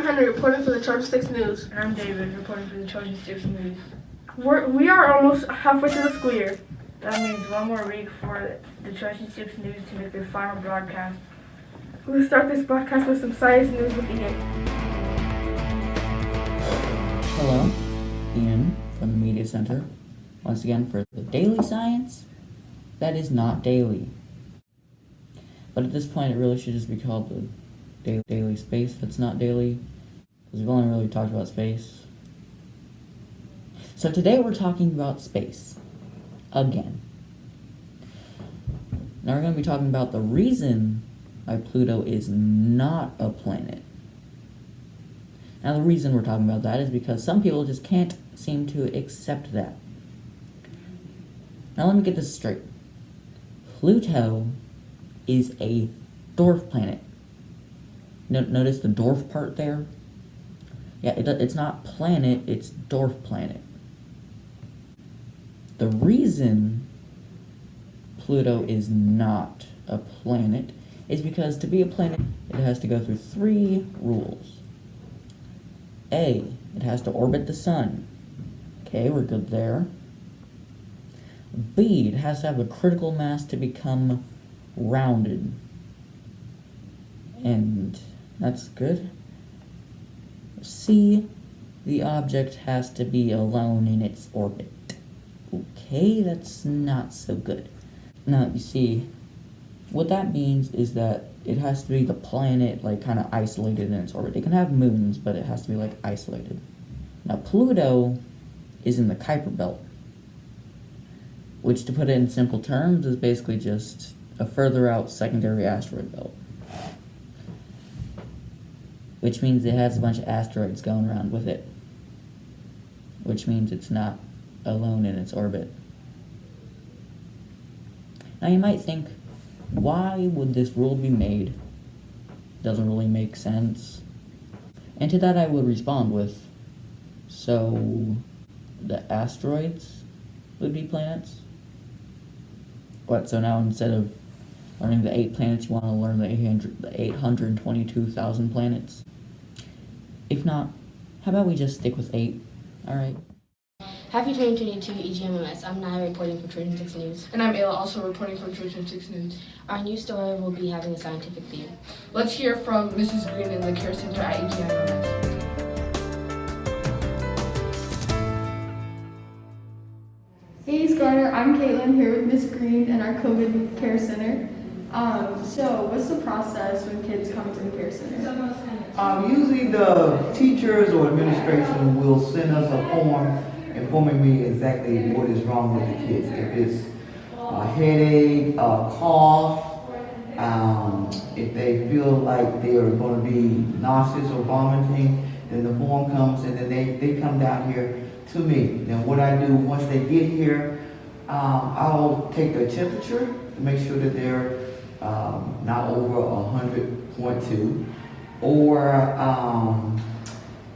Henry reporting for the Trojan 6 News. And I'm David reporting for the Trojan 6 News. We are almost halfway through the school year. That means one more week for the Trojan 6 News to make their final broadcast. We'll start this broadcast with some science news with Ian. Hello, Ian from the Media Center. Once again for the daily science that is not daily. But at this point, it really should just be called the daily space that's not daily, because we've only really talked about space. So today we're talking about space again. Now we're going to be talking about the reason why Pluto is not a planet. Now the reason we're talking about that is because some people just can't seem to accept that. Now let me get this straight. Pluto is a dwarf planet. Notice the dwarf part there? Yeah, it's not planet, it's dwarf planet. The reason Pluto is not a planet is because to be a planet, it has to go through 3 rules. A, it has to orbit the sun. Okay, we're good there. B, it has to have a critical mass to become rounded. And that's good. C, the object has to be alone in its orbit. Okay, that's not so good. Now, you see, what that means is that it has to be the planet, like, kind of isolated in its orbit. It can have moons, but it has to be, like, isolated. Now, Pluto is in the Kuiper belt, which, to put it in simple terms, is basically just a further out secondary asteroid belt. Which means it has a bunch of asteroids going around with it. Which means it's not alone in its orbit. Now you might think, why would this rule be made? Doesn't really make sense. And to that I would respond with, so the asteroids would be planets? What, so now instead of learning the 8 planets, you want to learn the 822,000 planets? If not, how about we just stick with 8? Alright. Happy 2022 EGMMS. I'm Naya reporting for Trojan 6 News. And I'm Ayla, also reporting for Trojan 6 News. Our news story will be having a scientific theme. Let's hear from Mrs. Green in the Care Center at EGMMS. Hey Scarter, I'm Caitlin here with Miss Green in our COVID Care Center. So what's the process when kids come to the Care Center? Usually the teachers or administration will send us a form informing me exactly what is wrong with the kids. If it's a headache, a cough, if they feel like they are going to be nauseous or vomiting, then the form comes and then they come down here to me. Then what I do once they get here, I'll take their temperature to make sure that they're not over 100.2, or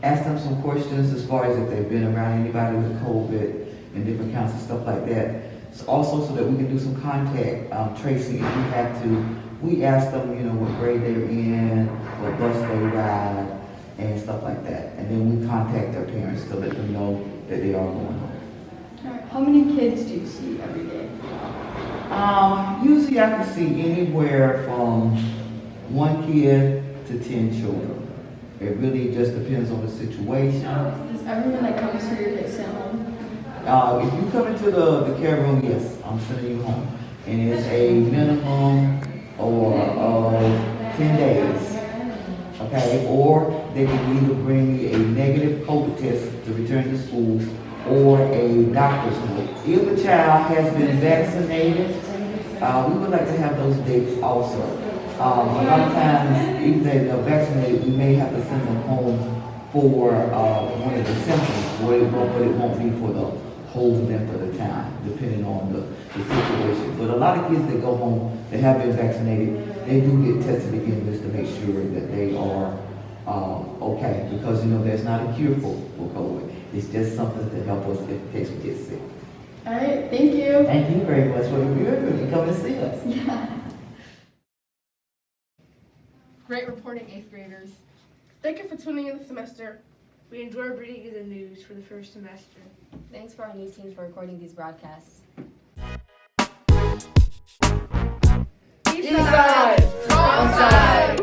ask them some questions as far as if they've been around anybody with COVID and different kinds of stuff like that. So also so that we can do some contact tracing if we have to. We ask them, what grade they're in, what bus they ride, and stuff like that. And then we contact their parents to let them know that they are going home. Alright, how many kids do you see every day? Usually I can see anywhere from 1 kid to 10 children. It really just depends on the situation. Does everyone that comes here get sent home? If you come into the care room, yes, I'm sending you home. And it's a minimum of 10 days. Okay, or they can either bring me a negative COVID test to return to school or a doctor's note. If a child has been vaccinated, we would like to have those dates also. A lot of times, if they're vaccinated, we may have to send them home for one of the symptoms, but it won't be for the whole length of the time, depending on the situation. But a lot of kids that go home, that have been vaccinated, they do get tested again just to make sure that they are okay, because there's not a cure for COVID. It's just something to help us in case we get sick. All right, thank you. Thank you very much for your come and see us. Yeah. Great reporting, 8th graders. Thank you for tuning in this semester. We enjoy reading you the news for the first semester. Thanks for our news teams for recording these broadcasts. Eastside, strong side.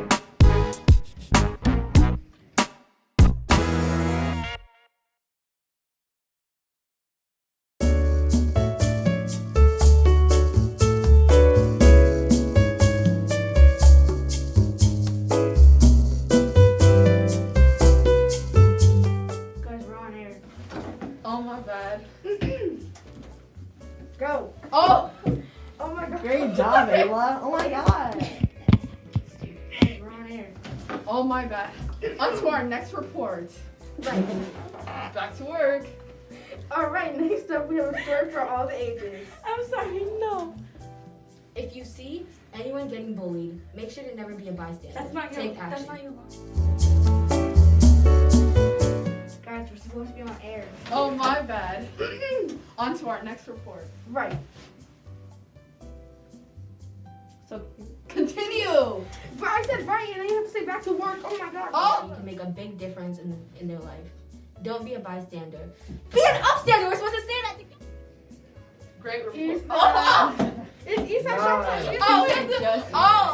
Guys, we're on air. Oh my bad. Go. Oh! Oh my god. Great job, Ayla. Oh my god. Guys, we're on air. Oh my bad. On to our next report. Back to work. Alright, next up we have a story for all the ages. I'm sorry, no. If you see anyone getting bullied, make sure to never be a bystander. That's not your. Take action. That's not your. Guys, we're supposed to be on air. Oh my bad. On to our next report. Right. So continue. But I said right, and then you have to say back to work. Oh my god. Oh! You can make a big difference in their life. Don't be a bystander. Be an upstander. We're supposed to say that together. Great report. Eastside. Oh! It's Eastside, strong side. Oh, we have to, oh,